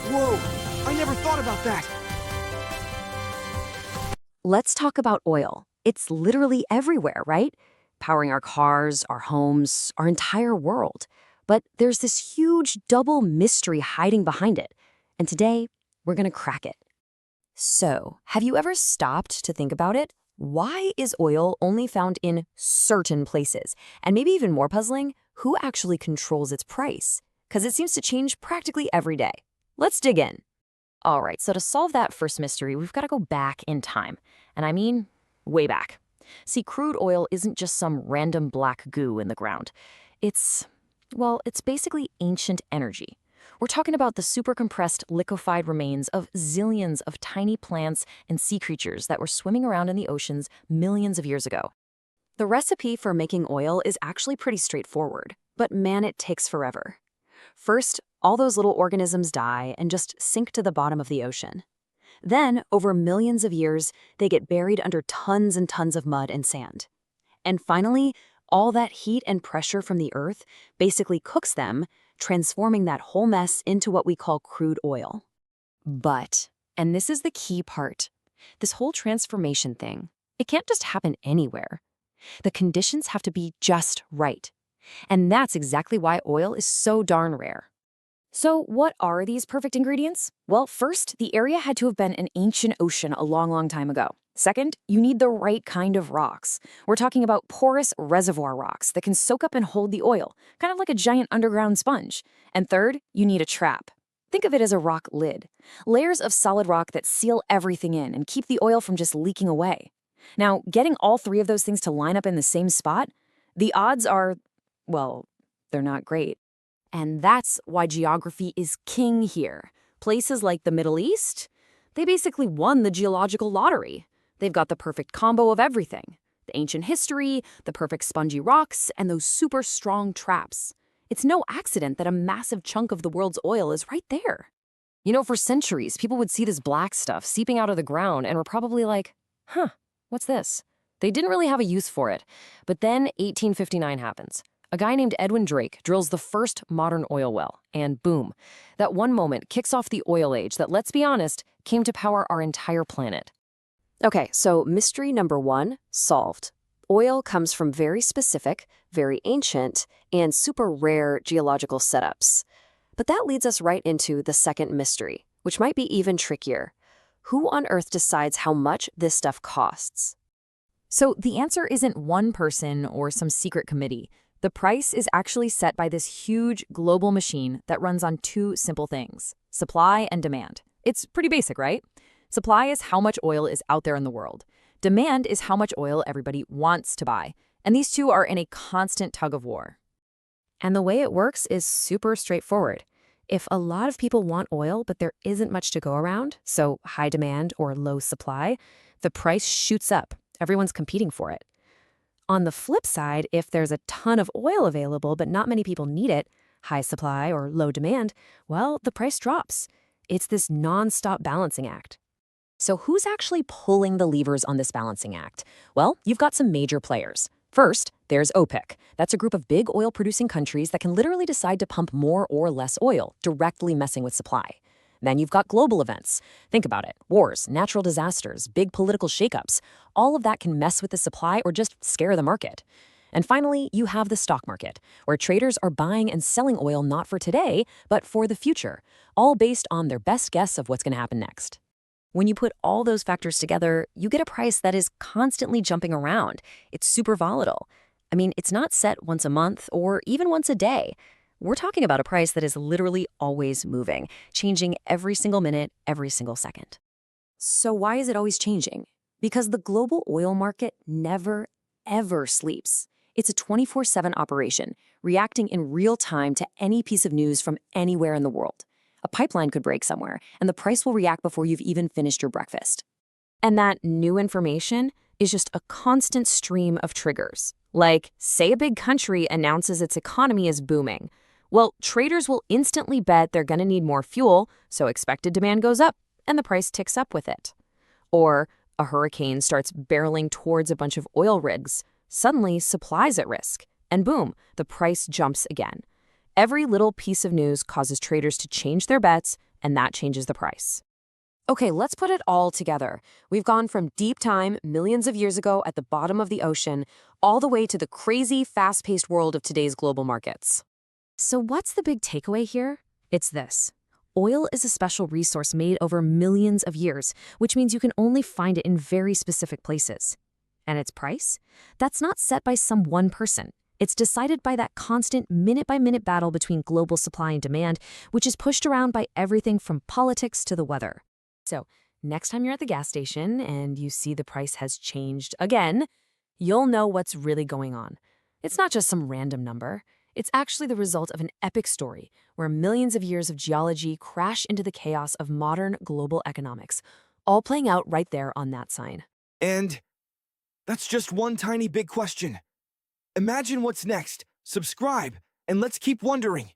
Whoa! I never thought about that! Let's talk about oil. It's literally everywhere, right? Powering our cars, our homes, our entire world. But there's this huge double mystery hiding behind it. And today, we're gonna crack it. So, have you ever stopped to think about it? Why is oil only found in certain places? And maybe even more puzzling, who actually controls its price? Because it seems to change practically every day. Let's dig in. All right, so to solve that first mystery, we've got to go back in time. And I mean, way back. See, crude oil isn't just some random black goo in the ground. It's basically ancient energy. We're talking about the supercompressed liquefied remains of zillions of tiny plants and sea creatures that were swimming around in the oceans millions of years ago. The recipe for making oil is actually pretty straightforward, but man, it takes forever. First, all those little organisms die and just sink to the bottom of the ocean. Then, over millions of years, they get buried under tons and tons of mud and sand. And finally, all that heat and pressure from the earth basically cooks them, transforming that whole mess into what we call crude oil. But, and this is the key part, this whole transformation thing, it can't just happen anywhere. The conditions have to be just right. And that's exactly why oil is so darn rare. So what are these perfect ingredients? Well, first, the area had to have been an ancient ocean a long, long time ago. Second, you need the right kind of rocks. We're talking about porous reservoir rocks that can soak up and hold the oil, kind of like a giant underground sponge. And third, you need a trap. Think of it as a rock lid. Layers of solid rock that seal everything in and keep the oil from just leaking away. Now, getting all three of those things to line up in the same spot, the odds are, well, they're not great. And that's why geography is king here. Places like the Middle East, they basically won the geological lottery. They've got the perfect combo of everything. The ancient history, the perfect spongy rocks, and those super strong traps. It's no accident that a massive chunk of the world's oil is right there. You know, for centuries, people would see this black stuff seeping out of the ground and were probably like, huh, what's this? They didn't really have a use for it. But then 1859 happens. A guy named Edwin Drake drills the first modern oil well, and boom, that one moment kicks off the oil age that, let's be honest, came to power our entire planet. Okay, so mystery number one, solved. Oil comes from very specific, very ancient, and super rare geological setups. But that leads us right into the second mystery, which might be even trickier. Who on earth decides how much this stuff costs? So the answer isn't one person or some secret committee. The price is actually set by this huge global machine that runs on two simple things, supply and demand. It's pretty basic, right? Supply is how much oil is out there in the world. Demand is how much oil everybody wants to buy. And these two are in a constant tug of war. And the way it works is super straightforward. If a lot of people want oil, but there isn't much to go around, so high demand or low supply, the price shoots up. Everyone's competing for it. On the flip side, if there's a ton of oil available but not many people need it, high supply or low demand, well, the price drops. It's this non-stop balancing act. So who's actually pulling the levers on this balancing act? Well, you've got some major players. First, there's OPEC. That's a group of big oil-producing countries that can literally decide to pump more or less oil, directly messing with supply. Then you've got global events. Think about it. Wars, natural disasters, big political shakeups. All of that can mess with the supply or just scare the market. And finally, you have the stock market, where traders are buying and selling oil not for today, but for the future, all based on their best guess of what's going to happen next. When you put all those factors together, you get a price that is constantly jumping around. It's super volatile. I mean, it's not set once a month or even once a day. We're talking about a price that is literally always moving, changing every single minute, every single second. So why is it always changing? Because the global oil market never, ever sleeps. It's a 24/7 operation, reacting in real time to any piece of news from anywhere in the world. A pipeline could break somewhere, and the price will react before you've even finished your breakfast. And that new information is just a constant stream of triggers. Like, say a big country announces its economy is booming. Well, traders will instantly bet they're going to need more fuel, so expected demand goes up, and the price ticks up with it. Or a hurricane starts barreling towards a bunch of oil rigs. Suddenly, supply's at risk, and boom, the price jumps again. Every little piece of news causes traders to change their bets, and that changes the price. Okay, let's put it all together. We've gone from deep time, millions of years ago at the bottom of the ocean, all the way to the crazy, fast-paced world of today's global markets. So what's the big takeaway here? It's this. Oil is a special resource made over millions of years, which means you can only find it in very specific places. And its price? That's not set by some one person. It's decided by that constant minute-by-minute battle between global supply and demand, which is pushed around by everything from politics to the weather. So, next time you're at the gas station and you see the price has changed again, you'll know what's really going on. It's not just some random number. It's actually the result of an epic story where millions of years of geology crash into the chaos of modern global economics, all playing out right there on that sign. And that's just one tiny big question. Imagine what's next, subscribe, and let's keep wondering.